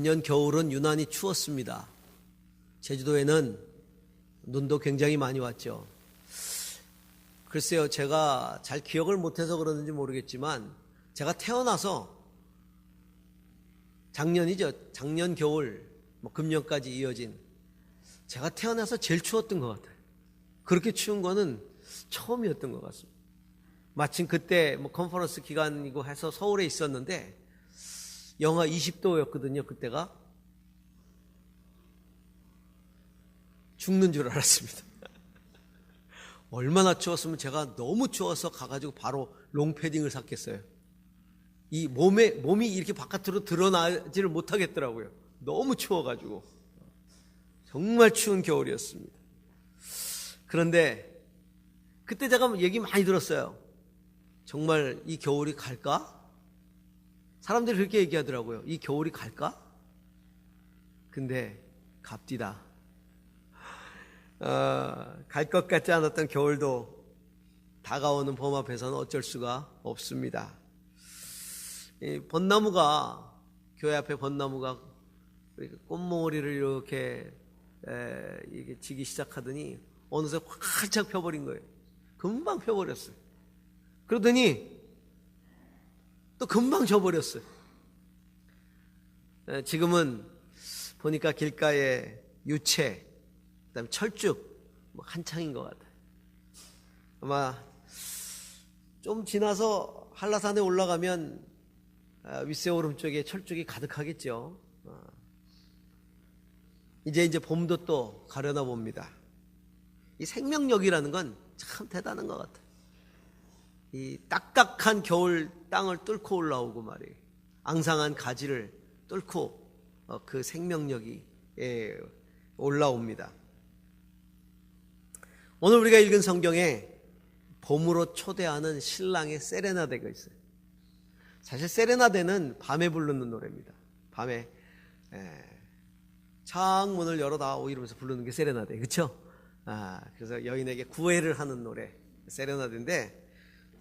작년 겨울은 유난히 추웠습니다. 제주도에는 눈도 굉장히 많이 왔죠. 글쎄요, 제가 잘 기억을 못해서 그러는지 모르겠지만 제가 태어나서 작년이죠. 작년 겨울, 금년까지 이어진 제가 태어나서 제일 추웠던 것 같아요. 그렇게 추운 거는 처음이었던 것 같습니다. 마침 그때 컨퍼런스 기간이고 해서 서울에 있었는데 영하 20도였거든요. 그때가 죽는 줄 알았습니다. 얼마나 추웠으면 제가 너무 추워서 가가지고 바로 롱패딩을 샀겠어요. 이 몸이 이렇게 바깥으로 드러나지를 못하겠더라고요. 너무 추워가지고. 정말 추운 겨울이었습니다. 그런데 그때 제가 얘기 많이 들었어요. 정말 이 겨울이 갈까? 사람들이 그렇게 얘기하더라고요. 이 겨울이 갈까? 근데 갑디다. 갈 것 같지 않았던 겨울도 다가오는 봄 앞에서는 어쩔 수가 없습니다. 이 벚나무가, 교회 앞에 벚나무가 꽃몽오리를 이렇게 지기 시작하더니 어느새 활짝 펴버린 거예요. 금방 펴버렸어요. 그러더니 또 금방 져버렸어요. 지금은 보니까 길가에 유채, 그다음에 철쭉 한창인 것 같아요. 아마 좀 지나서 한라산에 올라가면 윗세오름 쪽에 철쭉이 가득하겠죠. 이제 봄도 또 가려나 봅니다. 이 생명력이라는 건 참 대단한 것 같아요. 이 딱딱한 겨울 땅을 뚫고 올라오고 말이에요. 앙상한 가지를 뚫고 그 생명력이 올라옵니다. 오늘 우리가 읽은 성경에 봄으로 초대하는 신랑의 세레나데가 있어요. 사실 세레나데는 밤에 부르는 노래입니다. 밤에 창문을 열어다오 이러면서 부르는 게 세레나데, 그렇죠? 그래서 여인에게 구애를 하는 노래 세레나데인데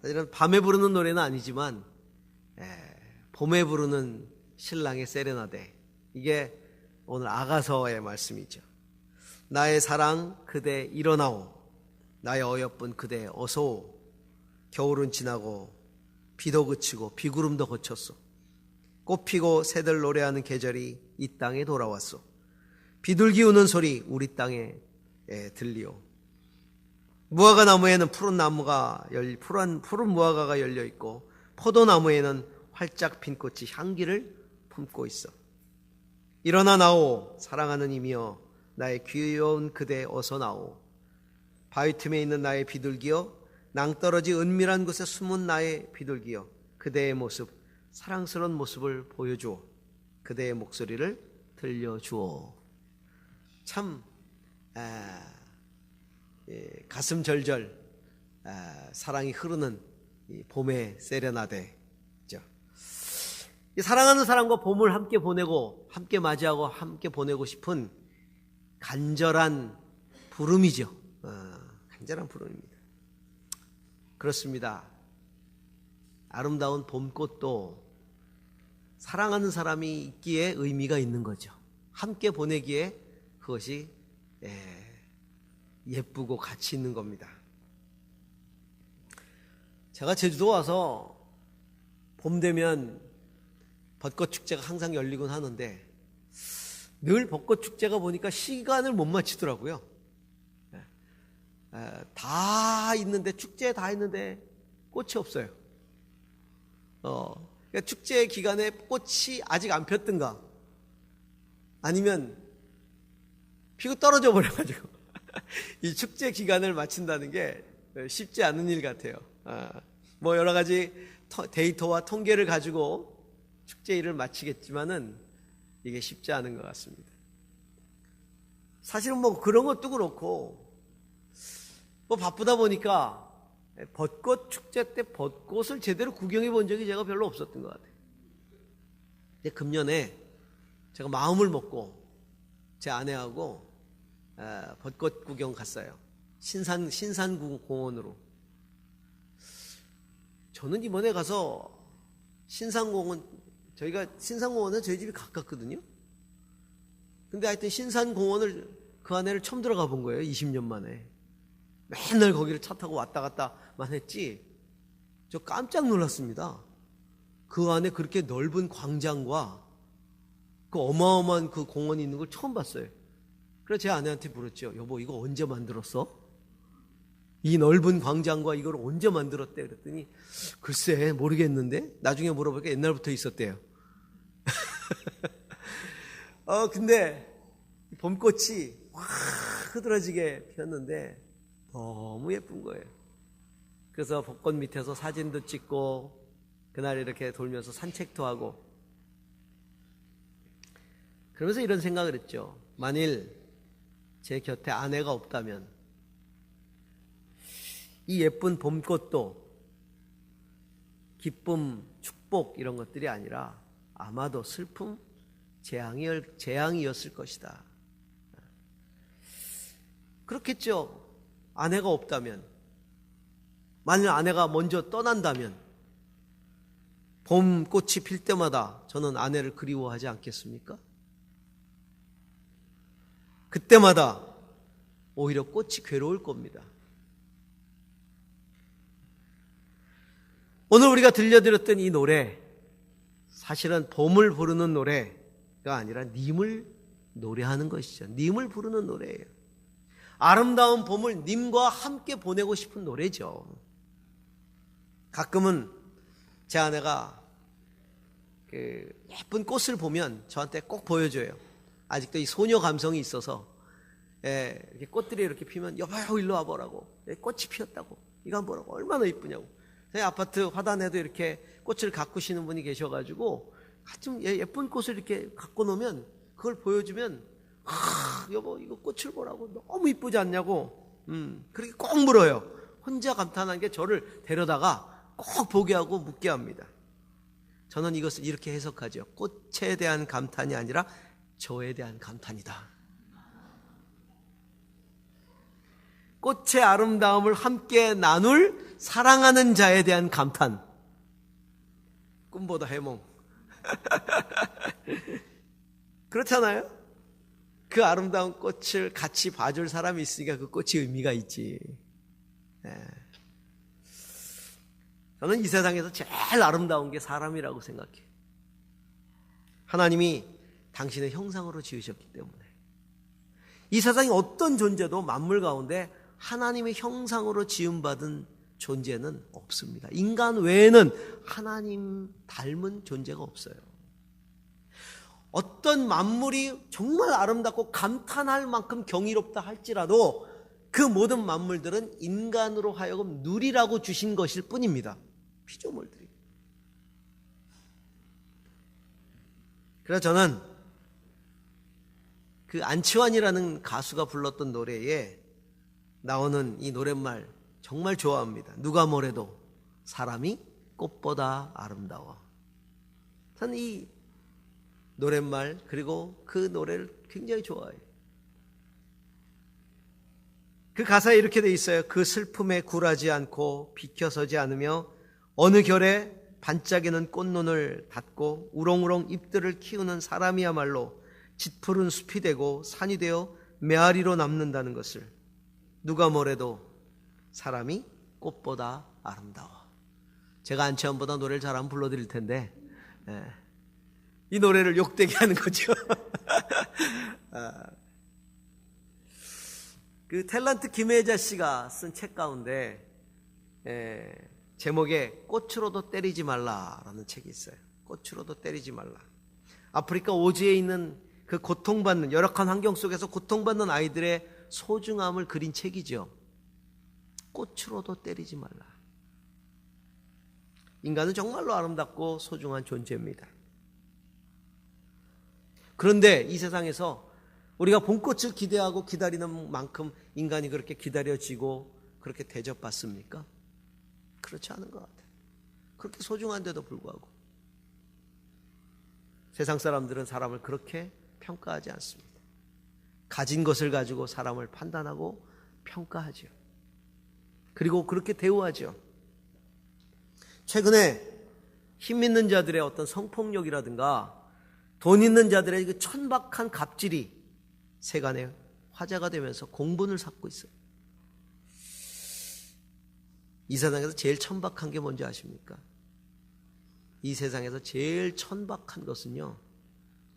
사실은 밤에 부르는 노래는 아니지만 봄에 부르는 신랑의 세레나데, 이게 오늘 아가서의 말씀이죠. 나의 사랑 그대 일어나오, 나의 어여쁜 그대 어서오. 겨울은 지나고 비도 그치고 비구름도 거쳤소. 꽃피고 새들 노래하는 계절이 이 땅에 돌아왔소. 비둘기 우는 소리 우리 땅에 들리오. 무화과 나무에는 푸른 무화과가 열려 있고 포도나무에는 활짝 핀 꽃이 향기를 품고 있어. 일어나 나오 사랑하는 이미여, 나의 귀여운 그대 어서 나오. 바위 틈에 있는 나의 비둘기여, 낭떠러지 은밀한 곳에 숨은 나의 비둘기여, 그대의 모습, 사랑스러운 모습을 보여주오. 그대의 목소리를 들려주오. 참 가슴 절절 사랑이 흐르는 이 봄의 세레나데죠. 사랑하는 사람과 봄을 함께 보내고 함께 맞이하고 함께 보내고 싶은 간절한 부름이죠. 간절한 부름입니다. 그렇습니다. 아름다운 봄꽃도 사랑하는 사람이 있기에 의미가 있는 거죠. 함께 보내기에 그것이 예쁘고 가치 있는 겁니다. 제가 제주도 와서 봄 되면 벚꽃 축제가 항상 열리곤 하는데 늘 벚꽃 축제가 보니까 시간을 못 맞추더라고요. 다 있는데, 축제에 다 있는데 꽃이 없어요. 그러니까 축제 기간에 꽃이 아직 안 폈든가 아니면 피고 떨어져 버려가지고 이 축제 기간을 마친다는 게 쉽지 않은 일 같아요. 여러 가지 데이터와 통계를 가지고 축제 일을 마치겠지만은 이게 쉽지 않은 것 같습니다. 사실은 그런 것도 그렇고 바쁘다 보니까 벚꽃 축제 때 벚꽃을 제대로 구경해 본 적이 제가 별로 없었던 것 같아요. 근데 금년에 제가 마음을 먹고 제 아내하고 벚꽃 구경 갔어요. 신산공원으로. 저는 이번에 가서 신산공원은 저희 집이 가깝거든요. 근데 하여튼 신산공원을 그 안에를 처음 들어가 본 거예요. 20년 만에. 맨날 거기를 차 타고 왔다 갔다만 했지. 저 깜짝 놀랐습니다. 그 안에 그렇게 넓은 광장과 그 어마어마한 그 공원이 있는 걸 처음 봤어요. 그래서 제 아내한테 물었죠. 여보, 이거 언제 만들었어? 이 넓은 광장과 이걸 언제 만들었대? 그랬더니 글쎄 모르겠는데 나중에 물어보니까 옛날부터 있었대요. 근데 봄꽃이 확 흐드러지게 피었는데 너무 예쁜 거예요. 그래서 벚꽃 밑에서 사진도 찍고 그날 이렇게 돌면서 산책도 하고 그러면서 이런 생각을 했죠. 만일 제 곁에 아내가 없다면 이 예쁜 봄꽃도 기쁨, 축복 이런 것들이 아니라 아마도 슬픔, 재앙이었을 것이다. 그렇겠죠. 아내가 없다면, 만일 아내가 먼저 떠난다면 봄꽃이 필 때마다 저는 아내를 그리워하지 않겠습니까? 그때마다 오히려 꽃이 괴로울 겁니다. 오늘 우리가 들려드렸던 이 노래, 사실은 봄을 부르는 노래가 아니라 님을 노래하는 것이죠. 님을 부르는 노래예요. 아름다운 봄을 님과 함께 보내고 싶은 노래죠. 가끔은 제 아내가 그 예쁜 꽃을 보면 저한테 꼭 보여줘요. 아직도 이 소녀 감성이 있어서 이렇게 꽃들이 이렇게 피면 여봐요 일로 와보라고, 꽃이 피었다고, 이거 한번 보라고, 얼마나 이쁘냐고. 저희 아파트 화단에도 이렇게 꽃을 가꾸시는 분이 계셔가지고 좀 예쁜 꽃을 이렇게 갖고 놓으면 그걸 보여주면 여보 이거 꽃을 보라고, 너무 이쁘지 않냐고. 그렇게 꼭 물어요. 혼자 감탄한 게 저를 데려다가 꼭 보게 하고 묻게 합니다. 저는 이것을 이렇게 해석하죠. 꽃에 대한 감탄이 아니라 저에 대한 감탄이다. 꽃의 아름다움을 함께 나눌 사랑하는 자에 대한 감탄. 꿈보다 해몽. 그렇잖아요? 그 아름다운 꽃을 같이 봐줄 사람이 있으니까 그 꽃이 의미가 있지. 저는 이 세상에서 제일 아름다운 게 사람이라고 생각해요. 하나님이 당신의 형상으로 지으셨기 때문에 이 세상에 어떤 존재도 만물 가운데 하나님의 형상으로 지음받은 존재는 없습니다. 인간 외에는 하나님 닮은 존재가 없어요. 어떤 만물이 정말 아름답고 감탄할 만큼 경이롭다 할지라도 그 모든 만물들은 인간으로 하여금 누리라고 주신 것일 뿐입니다. 피조물들이. 그래서 저는 그 안치환이라는 가수가 불렀던 노래에 나오는 이 노랫말 정말 좋아합니다. 누가 뭐래도 사람이 꽃보다 아름다워. 저는 이 노랫말 그리고 그 노래를 굉장히 좋아해요. 그 가사에 이렇게 돼 있어요. 그 슬픔에 굴하지 않고 비켜서지 않으며 어느 결에 반짝이는 꽃눈을 닫고 우렁우렁 잎들을 키우는 사람이야말로 짙푸른 숲이 되고 산이 되어 메아리로 남는다는 것을 누가 뭐래도 사람이 꽃보다 아름다워. 제가 안치환보다 노래를 잘 안 불러드릴 텐데 이 노래를 욕되게 하는 거죠. 그 탤런트 김혜자 씨가 쓴 책 가운데 제목에 꽃으로도 때리지 말라라는 책이 있어요. 꽃으로도 때리지 말라. 아프리카 오지에 있는 그 고통받는 열악한 환경 속에서 고통받는 아이들의 소중함을 그린 책이죠. 꽃으로도 때리지 말라. 인간은 정말로 아름답고 소중한 존재입니다. 그런데 이 세상에서 우리가 봄꽃을 기대하고 기다리는 만큼 인간이 그렇게 기다려지고 그렇게 대접받습니까? 그렇지 않은 것 같아요. 그렇게 소중한데도 불구하고 세상 사람들은 사람을 그렇게 평가하지 않습니다. 가진 것을 가지고 사람을 판단하고 평가하죠. 그리고 그렇게 대우하죠. 최근에 힘 있는 자들의 어떤 성폭력이라든가 돈 있는 자들의 그 천박한 갑질이 세간의 화제가 되면서 공분을 샀고 있어요. 이 세상에서 제일 천박한 게 뭔지 아십니까? 이 세상에서 제일 천박한 것은요,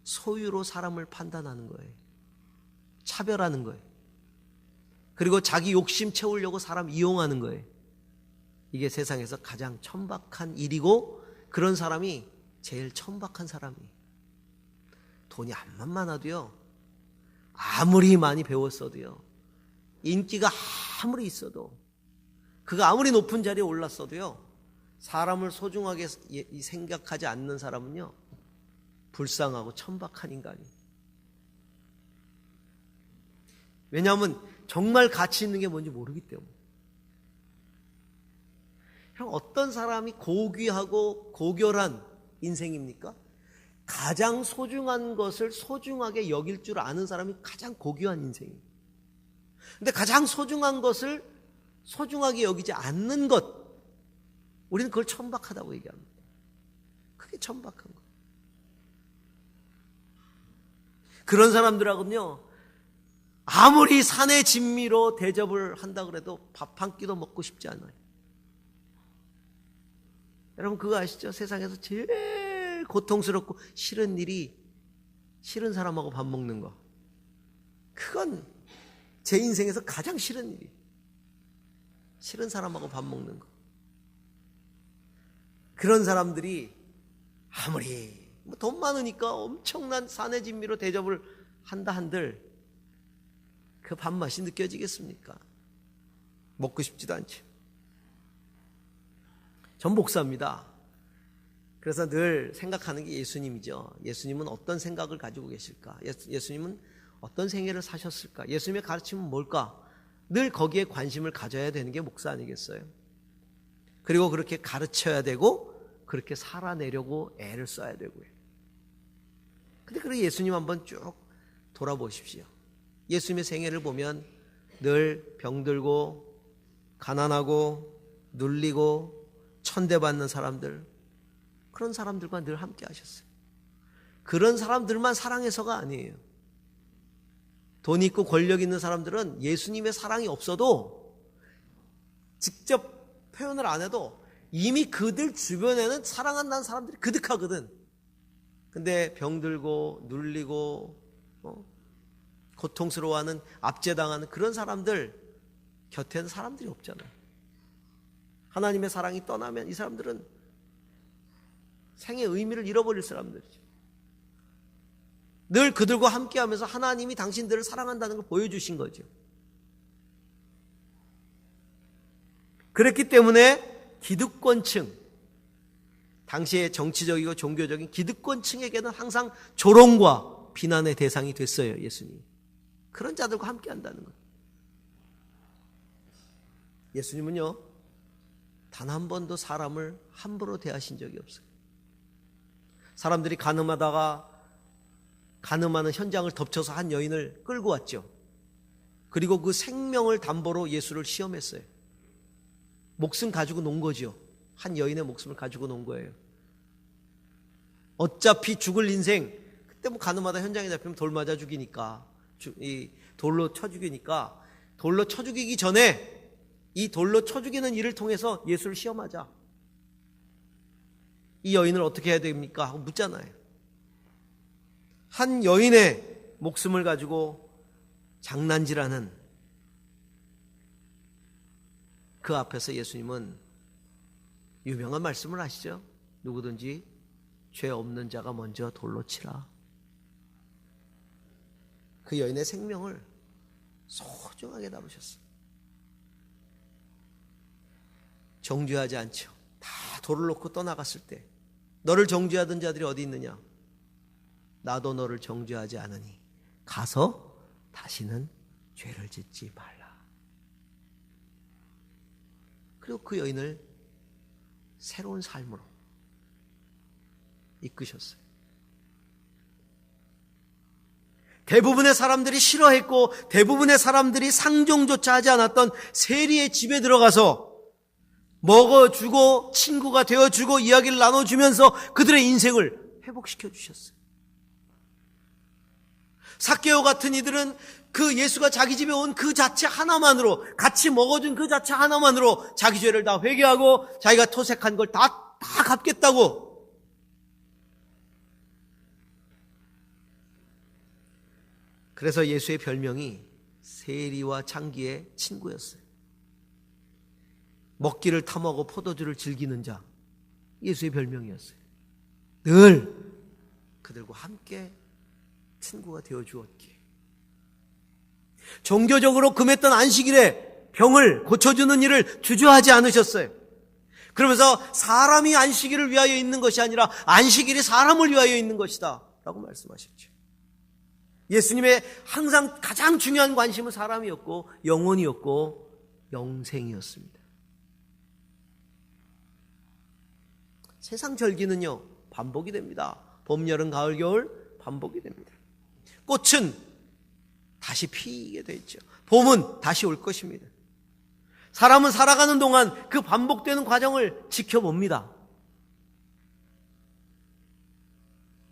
소유로 사람을 판단하는 거예요. 차별하는 거예요. 그리고 자기 욕심 채우려고 사람 이용하는 거예요. 이게 세상에서 가장 천박한 일이고, 그런 사람이 제일 천박한 사람이에요. 돈이 암만 많아도요, 아무리 많이 배웠어도요, 인기가 아무리 있어도, 그가 아무리 높은 자리에 올랐어도요, 사람을 소중하게 생각하지 않는 사람은요, 불쌍하고 천박한 인간이에요. 왜냐하면 정말 가치 있는 게 뭔지 모르기 때문에. 형, 어떤 사람이 고귀하고 고결한 인생입니까? 가장 소중한 것을 소중하게 여길 줄 아는 사람이 가장 고귀한 인생이에요. 근데 가장 소중한 것을 소중하게 여기지 않는 것, 우리는 그걸 천박하다고 얘기합니다. 그게 천박한 거. 그런 사람들하고는요, 아무리 산의 진미로 대접을 한다 그래도 밥 한 끼도 먹고 싶지 않아요. 여러분 그거 아시죠? 세상에서 제일 고통스럽고 싫은 일이 싫은 사람하고 밥 먹는 거. 그건 제 인생에서 가장 싫은 일이에요. 싫은 사람하고 밥 먹는 거. 그런 사람들이 아무리 돈 많으니까 엄청난 산의 진미로 대접을 한다 한들 그 밥맛이 느껴지겠습니까? 먹고 싶지도 않죠. 전 목사입니다. 그래서 늘 생각하는 게 예수님이죠. 예수님은 어떤 생각을 가지고 계실까? 예수님은 어떤 생애를 사셨을까? 예수님의 가르침은 뭘까? 늘 거기에 관심을 가져야 되는 게 목사 아니겠어요? 그리고 그렇게 가르쳐야 되고 그렇게 살아내려고 애를 써야 되고요. 근데 그리고 예수님 한번 쭉 돌아보십시오. 예수님의 생애를 보면 늘 병들고 가난하고 눌리고 천대받는 사람들, 그런 사람들과 늘 함께 하셨어요. 그런 사람들만 사랑해서가 아니에요. 돈 있고 권력 있는 사람들은 예수님의 사랑이 없어도 직접 표현을 안 해도 이미 그들 주변에는 사랑한다는 사람들이 그득하거든. 근데 병들고 눌리고 고통스러워하는, 압제당하는 그런 사람들 곁에는 사람들이 없잖아요. 하나님의 사랑이 떠나면 이 사람들은 생의 의미를 잃어버릴 사람들이죠. 늘 그들과 함께하면서 하나님이 당신들을 사랑한다는 걸 보여주신 거죠. 그렇기 때문에 기득권층, 당시의 정치적이고 종교적인 기득권층에게는 항상 조롱과 비난의 대상이 됐어요. 예수님. 그런 자들과 함께한다는 거예요. 예수님은요, 단 한 번도 사람을 함부로 대하신 적이 없어요. 사람들이 간음하다가 간음하는 현장을 덮쳐서 한 여인을 끌고 왔죠. 그리고 그 생명을 담보로 예수를 시험했어요. 목숨 가지고 논 거죠. 한 여인의 목숨을 가지고 논 거예요. 어차피 죽을 인생, 그때 뭐 간음하다 현장에 잡히면 돌 맞아 죽이니까, 이 돌로 쳐 죽이니까, 돌로 쳐 죽이기 전에 이 돌로 쳐 죽이는 일을 통해서 예수를 시험하자. 이 여인을 어떻게 해야 됩니까? 하고 묻잖아요. 한 여인의 목숨을 가지고 장난질하는 그 앞에서 예수님은 유명한 말씀을 하시죠. 누구든지 죄 없는 자가 먼저 돌로 치라. 그 여인의 생명을 소중하게 다루셨어요. 정죄하지 않죠. 다 돌을 놓고 떠나갔을 때 너를 정죄하던 자들이 어디 있느냐? 나도 너를 정죄하지 않으니 가서 다시는 죄를 짓지 말라. 그리고 그 여인을 새로운 삶으로 이끄셨어요. 대부분의 사람들이 싫어했고 대부분의 사람들이 상종조차 하지 않았던 세리의 집에 들어가서 먹어주고 친구가 되어주고 이야기를 나눠주면서 그들의 인생을 회복시켜 주셨어요. 삭개오 같은 이들은 그 예수가 자기 집에 온 그 자체 하나만으로, 같이 먹어준 그 자체 하나만으로 자기 죄를 다 회개하고 자기가 토색한 걸 다 갚겠다고. 그래서 예수의 별명이 세리와 창기의 친구였어요. 먹기를 탐하고 포도주를 즐기는 자, 예수의 별명이었어요. 늘 그들과 함께 친구가 되어 주었기에. 종교적으로 금했던 안식일에 병을 고쳐주는 일을 주저하지 않으셨어요. 그러면서 사람이 안식일을 위하여 있는 것이 아니라 안식일이 사람을 위하여 있는 것이다 라고 말씀하셨죠. 예수님의 항상 가장 중요한 관심은 사람이었고 영혼이었고 영생이었습니다. 세상 절기는요 반복이 됩니다. 봄, 여름, 가을, 겨울 반복이 됩니다. 꽃은 다시 피게 돼 있죠. 봄은 다시 올 것입니다. 사람은 살아가는 동안 그 반복되는 과정을 지켜봅니다.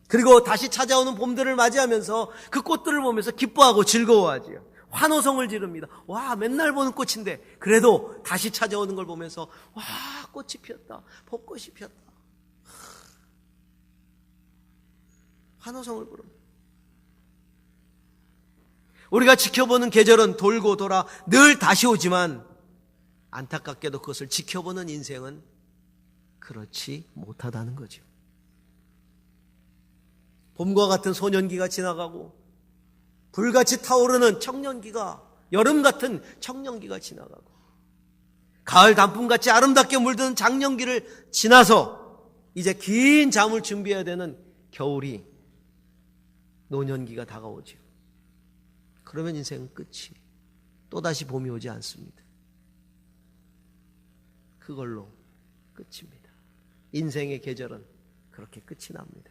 그리고 다시 찾아오는 봄들을 맞이하면서 그 꽃들을 보면서 기뻐하고 즐거워하지요. 환호성을 지릅니다. 와, 맨날 보는 꽃인데 그래도 다시 찾아오는 걸 보면서 와, 꽃이 피었다. 벚꽃이 피었다. 환호성을 부릅니다. 우리가 지켜보는 계절은 돌고 돌아 늘 다시 오지만 안타깝게도 그것을 지켜보는 인생은 그렇지 못하다는 거죠. 봄과 같은 소년기가 지나가고 불같이 타오르는 청년기가, 여름 같은 청년기가 지나가고 가을 단풍같이 아름답게 물드는 장년기를 지나서 이제 긴 잠을 준비해야 되는 겨울이, 노년기가 다가오죠. 그러면 인생은 끝이, 또다시 봄이 오지 않습니다. 그걸로 끝입니다. 인생의 계절은 그렇게 끝이 납니다.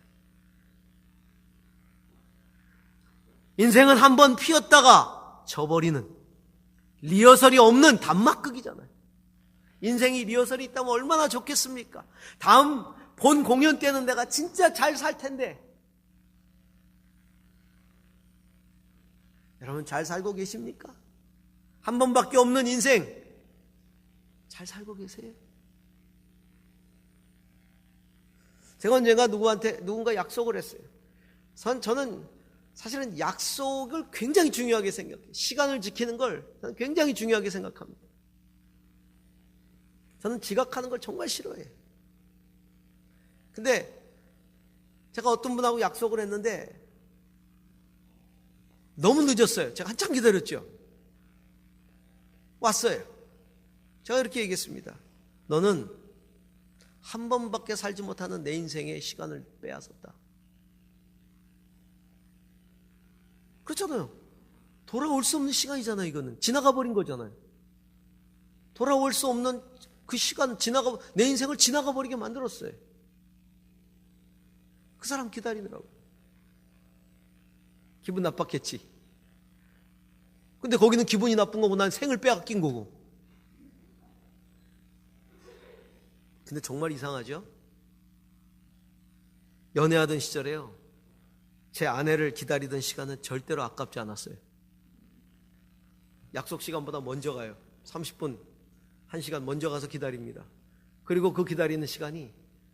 인생은 한번 피었다가 져버리는, 리허설이 없는 단막극이잖아요. 인생이 리허설이 있다면 얼마나 좋겠습니까? 다음 본 공연 때는 내가 진짜 잘 살 텐데. 여러분 잘 살고 계십니까? 한 번밖에 없는 인생 잘 살고 계세요? 제가 언젠가 누군가 약속을 했어요. 저는 사실은 약속을 굉장히 중요하게 생각해요. 시간을 지키는 걸 저는 굉장히 중요하게 생각합니다. 저는 지각하는 걸 정말 싫어해요. 근데 제가 어떤 분하고 약속을 했는데 너무 늦었어요. 제가 한참 기다렸죠. 왔어요. 제가 이렇게 얘기했습니다. 너는 한 번밖에 살지 못하는 내 인생의 시간을 빼앗았다. 그렇잖아요. 돌아올 수 없는 시간이잖아요. 이거는 지나가 버린 거잖아요. 돌아올 수 없는 그 시간, 내 인생을 지나가 버리게 만들었어요. 그 사람 기다리느라고. 기분 나빴겠지. 근데 거기는 기분이 나쁜 거고 난 생을 빼앗긴 거고. 근데 정말 이상하죠? 연애하던 시절에요, 제 아내를 기다리던 시간은 절대로 아깝지 않았어요. 약속 시간보다 먼저 가요. 30분, 1시간 먼저 가서 기다립니다. 그리고 그 기다리는 시간이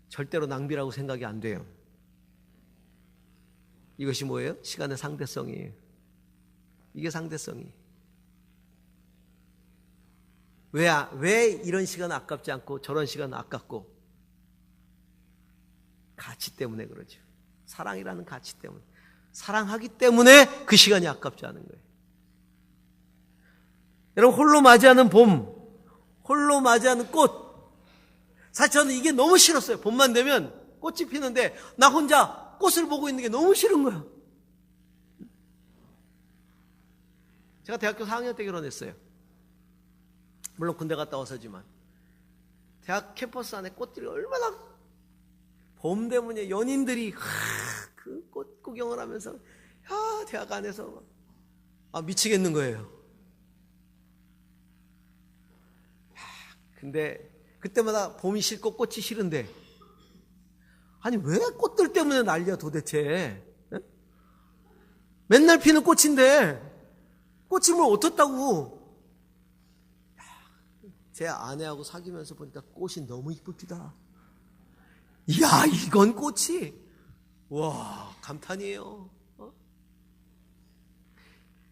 절대로 낭비라고 생각이 안 돼요. 이것이 뭐예요? 시간의 상대성이에요. 이게 상대성이에요. 왜 이런 시간은 아깝지 않고 저런 시간은 아깝고? 가치 때문에 그러죠. 사랑이라는 가치 때문에. 사랑하기 때문에 그 시간이 아깝지 않은 거예요. 여러분, 홀로 맞이하는 봄, 홀로 맞이하는 꽃. 사실 저는 이게 너무 싫었어요. 봄만 되면 꽃이 피는데 나 혼자 꽃을 보고 있는 게 너무 싫은 거예요. 제가 대학교 4학년 때 결혼했어요. 물론 군대 갔다 와서지만. 대학 캠퍼스 안에 꽃들이 얼마나, 봄 되면 연인들이 그 꽃 구경을 하면서 대학 안에서 미치겠는 거예요. 근데 그때마다 봄이 싫고 꽃이 싫은데, 아니 왜 꽃들 때문에 난리야 도대체? 맨날 피는 꽃인데 꽃이 뭘 어떻다고. 제 아내하고 사귀면서 보니까 꽃이 너무 이쁩니다. 이야, 이건 꽃이, 와, 감탄이에요.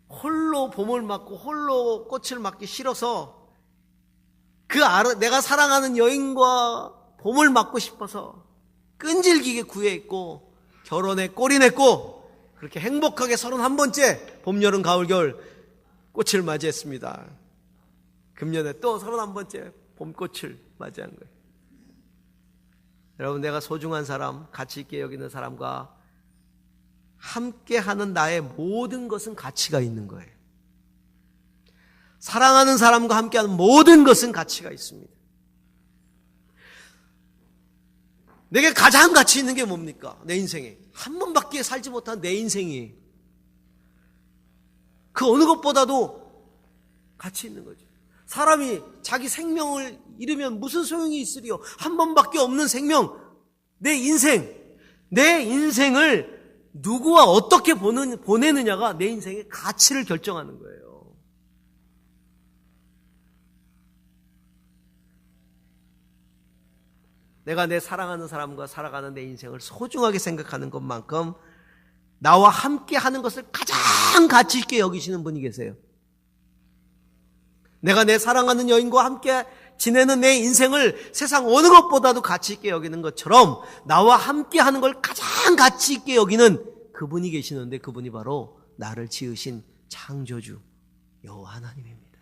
홀로 봄을 맞고 홀로 꽃을 맞기 싫어서 내가 사랑하는 여인과 봄을 맞고 싶어서 끈질기게 구애했고 결혼에 골인했고 그렇게 행복하게 31번째 봄, 여름, 가을, 겨울 꽃을 맞이했습니다. 금년에 또 31번째 봄꽃을 맞이한 거예요. 여러분, 내가 소중한 사람, 가치 있게 여기는 사람과 함께하는 나의 모든 것은 가치가 있는 거예요. 사랑하는 사람과 함께하는 모든 것은 가치가 있습니다. 내게 가장 가치 있는 게 뭡니까? 내 인생에 한 번밖에 살지 못한 내 인생이 그 어느 것보다도 가치 있는 거죠. 사람이 자기 생명을 잃으면 무슨 소용이 있으리요? 한 번밖에 없는 생명, 내 인생을 누구와 어떻게 보내느냐가 내 인생의 가치를 결정하는 거예요. 내가 내 사랑하는 사람과 살아가는 내 인생을 소중하게 생각하는 것만큼 나와 함께 하는 것을 가장 가치 있게 여기시는 분이 계세요. 내가 내 사랑하는 여인과 함께 지내는 내 인생을 세상 어느 것보다도 가치 있게 여기는 것처럼 나와 함께 하는 걸 가장 가치 있게 여기는 그분이 계시는데 그분이 바로 나를 지으신 창조주 여호와 하나님입니다.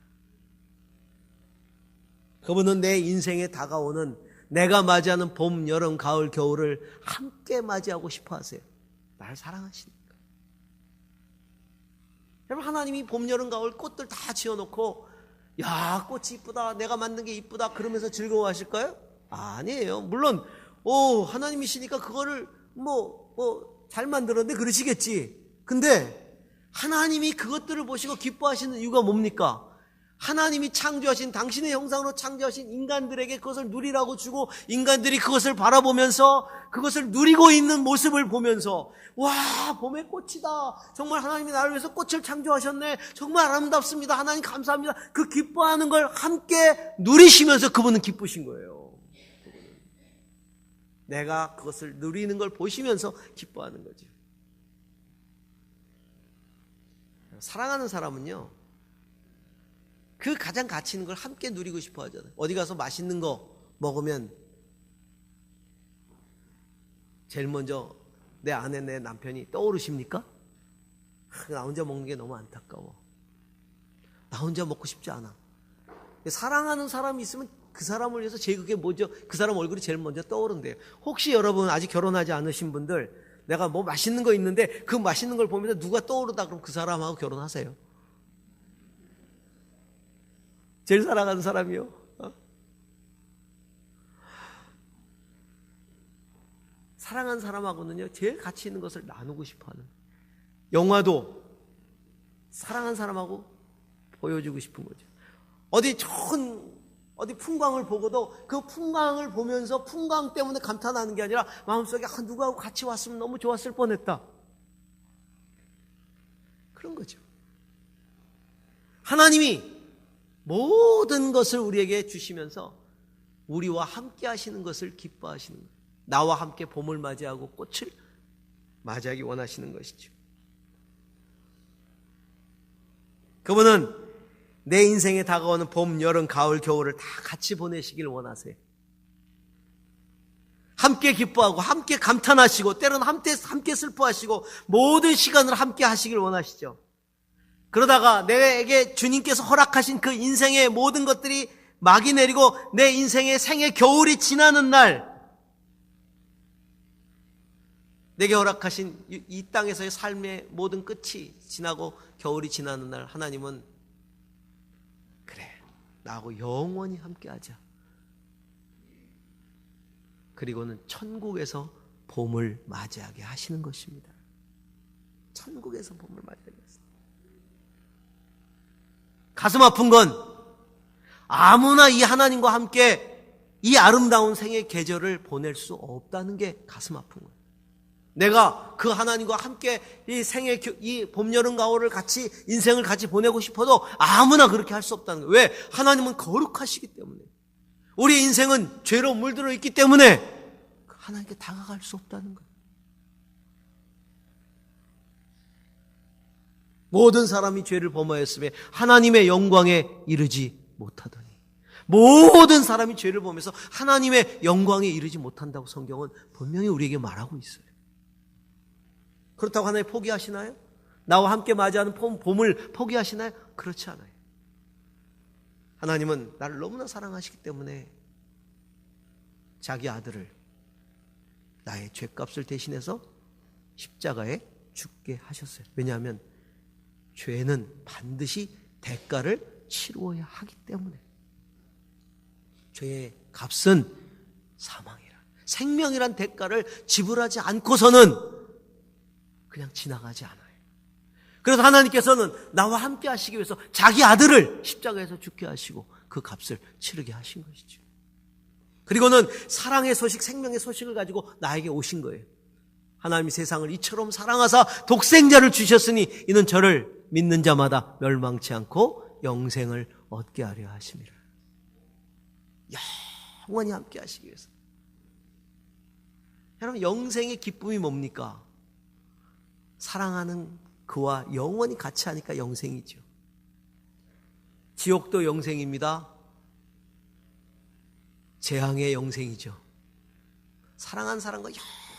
그분은 내 인생에 다가오는 내가 맞이하는 봄, 여름, 가을, 겨울을 함께 맞이하고 싶어 하세요. 날 사랑하시니까. 여러분, 하나님이 봄, 여름, 가을 꽃들 다 지어놓고 야, 꽃이 이쁘다, 내가 만든 게 이쁘다 그러면서 즐거워하실까요? 아니에요. 물론 하나님이시니까 그거를 잘 만들었는데 그러시겠지. 근데 하나님이 그것들을 보시고 기뻐하시는 이유가 뭡니까? 하나님이 창조하신, 당신의 형상으로 창조하신 인간들에게 그것을 누리라고 주고 인간들이 그것을 바라보면서 그것을 누리고 있는 모습을 보면서 와, 봄의 꽃이다. 정말 하나님이 나를 위해서 꽃을 창조하셨네. 정말 아름답습니다. 하나님 감사합니다. 그 기뻐하는 걸 함께 누리시면서 그분은 기쁘신 거예요. 내가 그것을 누리는 걸 보시면서 기뻐하는 거죠. 사랑하는 사람은요, 그 가장 가치 있는 걸 함께 누리고 싶어 하잖아요. 어디 가서 맛있는 거 먹으면 제일 먼저 내 아내, 내 남편이 떠오르십니까? 나 혼자 먹는 게 너무 안타까워. 나 혼자 먹고 싶지 않아. 사랑하는 사람이 있으면 그 사람을 위해서 제일 그게 뭐죠? 그 사람 얼굴이 제일 먼저 떠오른대요. 혹시 여러분 아직 결혼하지 않으신 분들, 내가 뭐 맛있는 거 있는데 그 맛있는 걸 보면서 누가 떠오르다 그럼 그 사람하고 결혼하세요. 제일 사랑하는 사람이요. 사랑하는 사람하고는요, 제일 가치 있는 것을 나누고 싶어하는. 영화도 사랑하는 사람하고 보여주고 싶은 거죠. 어디 풍광을 보고도 그 풍광을 보면서 풍광 때문에 감탄하는 게 아니라 마음속에 누구하고 같이 왔으면 너무 좋았을 뻔했다. 그런 거죠. 하나님이 모든 것을 우리에게 주시면서 우리와 함께 하시는 것을 기뻐하시는 거예요. 나와 함께 봄을 맞이하고 꽃을 맞이하기 원하시는 것이죠. 그분은 내 인생에 다가오는 봄, 여름, 가을, 겨울을 다 같이 보내시길 원하세요. 함께 기뻐하고 함께 감탄하시고 때로는 함께 슬퍼하시고 모든 시간을 함께 하시길 원하시죠. 그러다가 내게 주님께서 허락하신 그 인생의 모든 것들이 막이 내리고 내 인생의 생의 겨울이 지나는 날, 내게 허락하신 이 땅에서의 삶의 모든 끝이 지나고 겨울이 지나는 날, 하나님은 그래, 나하고 영원히 함께하자. 그리고는 천국에서 봄을 맞이하게 하시는 것입니다. 천국에서 봄을 맞이하게 하십니다. 가슴 아픈 건 아무나 이 하나님과 함께 이 아름다운 생의 계절을 보낼 수 없다는 게 가슴 아픈 거예요. 내가 그 하나님과 함께 이 생애, 이 봄, 여름, 가을을 같이, 인생을 같이 보내고 싶어도 아무나 그렇게 할 수 없다는 거예요. 왜? 하나님은 거룩하시기 때문에. 우리 인생은 죄로 물들어 있기 때문에 하나님께 다가갈 수 없다는 거예요. 모든 사람이 죄를 범하였으며 하나님의 영광에 이르지 못하더니, 모든 사람이 죄를 범해서 하나님의 영광에 이르지 못한다고 성경은 분명히 우리에게 말하고 있어요. 그렇다고 하나님 포기하시나요? 나와 함께 맞이하는 봄을 포기하시나요? 그렇지 않아요. 하나님은 나를 너무나 사랑하시기 때문에 자기 아들을 나의 죄값을 대신해서 십자가에 죽게 하셨어요. 왜냐하면 죄는 반드시 대가를 치루어야 하기 때문에. 죄의 값은 사망이라. 생명이란 대가를 지불하지 않고서는 그냥 지나가지 않아요. 그래서 하나님께서는 나와 함께 하시기 위해서 자기 아들을 십자가에서 죽게 하시고 그 값을 치르게 하신 것이죠. 그리고는 사랑의 소식, 생명의 소식을 가지고 나에게 오신 거예요. 하나님이 세상을 이처럼 사랑하사 독생자를 주셨으니 이는 저를 믿는 자마다 멸망치 않고 영생을 얻게 하려 하심이라. 영원히 함께 하시기 위해서. 여러분, 영생의 기쁨이 뭡니까? 사랑하는 그와 영원히 같이 하니까 영생이죠. 지옥도 영생입니다. 재앙의 영생이죠. 사랑하는 사람과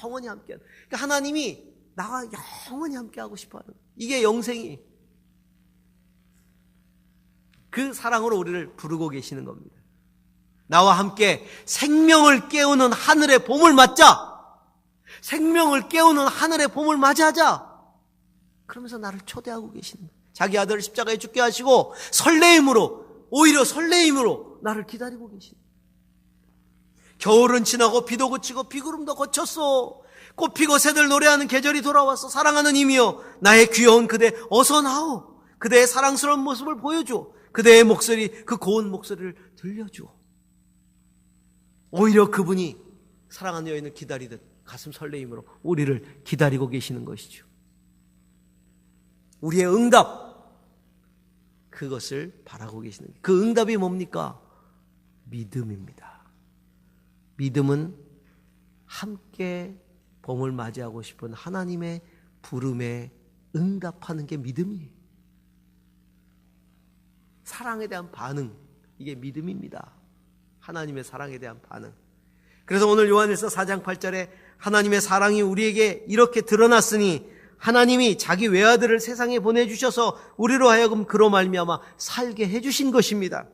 영원히 함께하는. 그러니까 하나님이 나와 영원히 함께하고 싶어하는, 이게 영생이, 그 사랑으로 우리를 부르고 계시는 겁니다. 나와 함께 생명을 깨우는 하늘의 봄을 맞자. 생명을 깨우는 하늘의 봄을 맞이하자. 그러면서 나를 초대하고 계시는 거예요. 자기 아들을 십자가에 죽게 하시고 설레임으로, 오히려 설레임으로 나를 기다리고 계시는 거예요. 겨울은 지나고 비도 그치고 비구름도 거쳤어. 꽃 피고 새들 노래하는 계절이 돌아왔어. 사랑하는 이미여, 나의 귀여운 그대 어서 나오. 그대의 사랑스러운 모습을 보여줘. 그대의 목소리, 그 고운 목소리를 들려줘. 오히려 그분이 사랑하는 여인을 기다리듯 가슴 설레임으로 우리를 기다리고 계시는 것이죠. 우리의 응답, 그것을 바라고 계시는 거예요. 그 응답이 뭡니까? 믿음입니다. 믿음은 함께 봄을 맞이하고 싶은 하나님의 부름에 응답하는 게 믿음이에요. 사랑에 대한 반응, 이게 믿음입니다. 하나님의 사랑에 대한 반응. 그래서 오늘 요한일서 4장 8절에 하나님의 사랑이 우리에게 이렇게 드러났으니 하나님이 자기 외아들을 세상에 보내주셔서 우리로 하여금 그로 말미암아 살게 해주신 것입니다.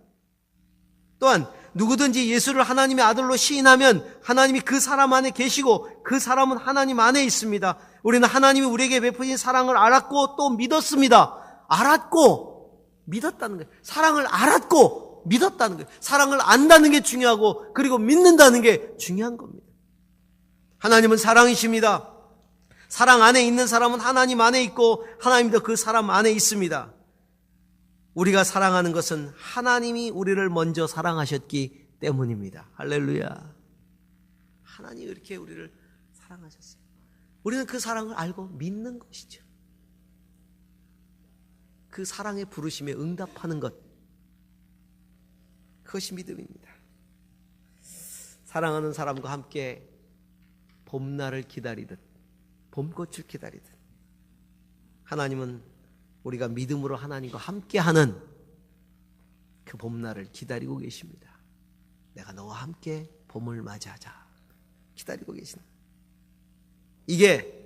또한 누구든지 예수를 하나님의 아들로 시인하면 하나님이 그 사람 안에 계시고 그 사람은 하나님 안에 있습니다. 우리는 하나님이 우리에게 베푸신 사랑을 알았고 또 믿었습니다. 알았고 믿었다는 거예요. 사랑을 알았고 믿었다는 거예요. 사랑을 안다는 게 중요하고 그리고 믿는다는 게 중요한 겁니다. 하나님은 사랑이십니다. 사랑 안에 있는 사람은 하나님 안에 있고 하나님도 그 사람 안에 있습니다. 우리가 사랑하는 것은 하나님이 우리를 먼저 사랑하셨기 때문입니다. 할렐루야. 하나님이 이렇게 우리를 사랑하셨어요. 우리는 그 사랑을 알고 믿는 것이죠. 그 사랑의 부르심에 응답하는 것, 그것이 믿음입니다. 사랑하는 사람과 함께 봄날을 기다리듯, 봄꽃을 기다리듯 하나님은 우리가 믿음으로 하나님과 함께하는 그 봄날을 기다리고 계십니다. 내가 너와 함께 봄을 맞이하자 기다리고 계십니다. 이게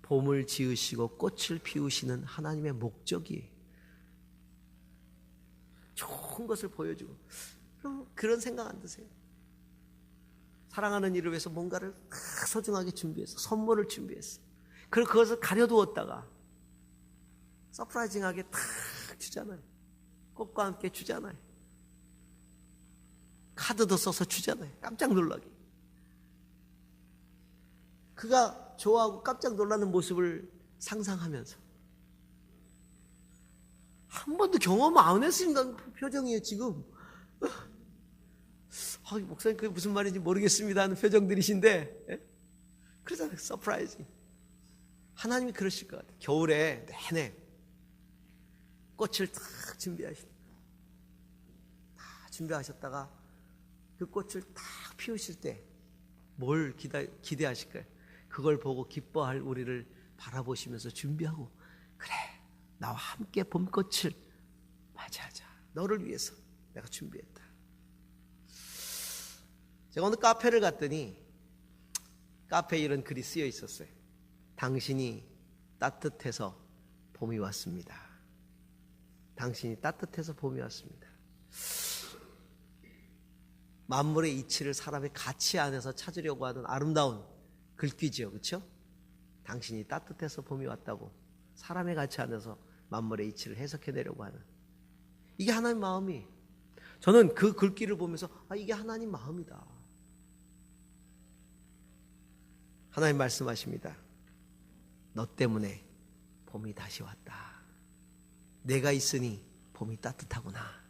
봄을 지으시고 꽃을 피우시는 하나님의 목적이에요. 좋은 것을 보여주고. 그럼 그런 생각 안 드세요? 사랑하는 이를 위해서 뭔가를 소중하게 준비했어. 선물을 준비했어. 그리고 그것을 가려두었다가 서프라이징하게 탁 주잖아요. 꽃과 함께 주잖아요. 카드도 써서 주잖아요. 깜짝 놀라게. 그가 좋아하고 깜짝 놀라는 모습을 상상하면서 한 번도 경험 안 했습니다. 표정이에요 지금. 목사님 그게 무슨 말인지 모르겠습니다 하는 표정들이신데 그러잖아요. 서프라이징. 하나님이 그러실 것 같아요. 겨울에 내내 꽃을 딱 준비하셨다가 그 꽃을 딱 피우실 때 뭘 기대하실까요? 그걸 보고 기뻐할 우리를 바라보시면서 준비하고, 그래, 나와 함께 봄꽃을 맞이하자. 너를 위해서 내가 준비했다. 제가 오늘 카페를 갔더니 카페에 이런 글이 쓰여 있었어요. 당신이 따뜻해서 봄이 왔습니다. 당신이 따뜻해서 봄이 왔습니다. 만물의 이치를 사람의 가치 안에서 찾으려고 하는 아름다운 글귀지요. 그렇죠? 당신이 따뜻해서 봄이 왔다고 사람의 가치 안에서 만물의 이치를 해석해내려고 하는, 이게 하나님 마음이, 저는 그 글귀를 보면서 이게 하나님 마음이다. 하나님 말씀하십니다. 너 때문에 봄이 다시 왔다. 내가 있으니 봄이 따뜻하구나.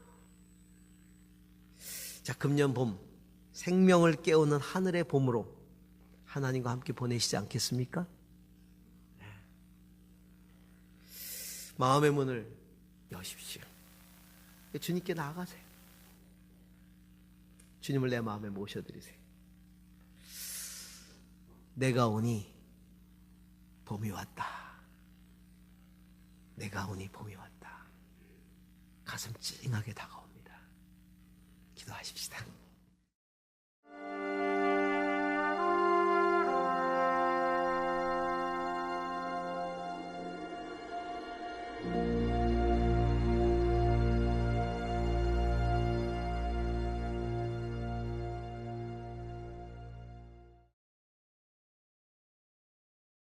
자, 금년 봄, 생명을 깨우는 하늘의 봄으로 하나님과 함께 보내시지 않겠습니까? 마음의 문을 여십시오. 주님께 나아가세요. 주님을 내 마음에 모셔드리세요. 내가 오니 봄이 왔다. 내가 오니 봄이 왔다. 가슴 찡하게 다가옵니다. 기도하십시다.